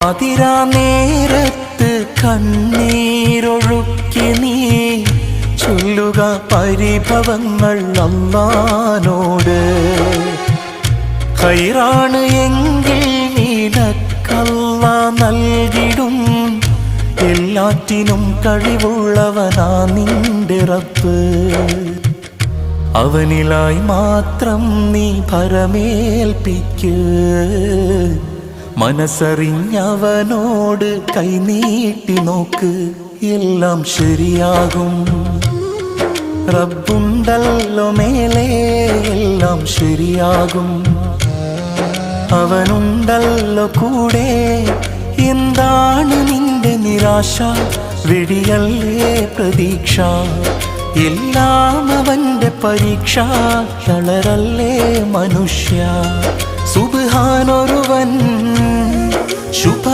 അതിരാ നേരത്ത് കണ്ണീരൊഴുക്കി നീ ചൊല്ലുക പരിഭവങ്ങൾ അല്ലാഹുവോട്. ഖൈറാണ് എങ്കിൽ നിനക്കല്ലാഹ് നൽകിടും, എല്ലാറ്റിനും കഴിവുള്ളവനാ നിന്റെ റബ്ബ്. അവനിലായി മാത്രം നീ ഭരമേൽപ്പിക്ക്, മനസ്സറിഞ്ഞവനോട് കൈനീട്ടി നോക്ക്, എല്ലാം ശരിയാകും. റബ്ബുണ്ടല്ലോ മേലെ, എല്ലാം ശരിയാകും. അവനുണ്ടല്ലോ കൂടെ, എന്താണ് നിന്റെ നിരാശ? വെടിയല്ലേ പ്രതീക്ഷ, എല്ലാം അവന്റെ പരീക്ഷ. തളരല്ലേ മനുഷ്യ, സുബ്ഹാനൊരുവൻ ശുഭ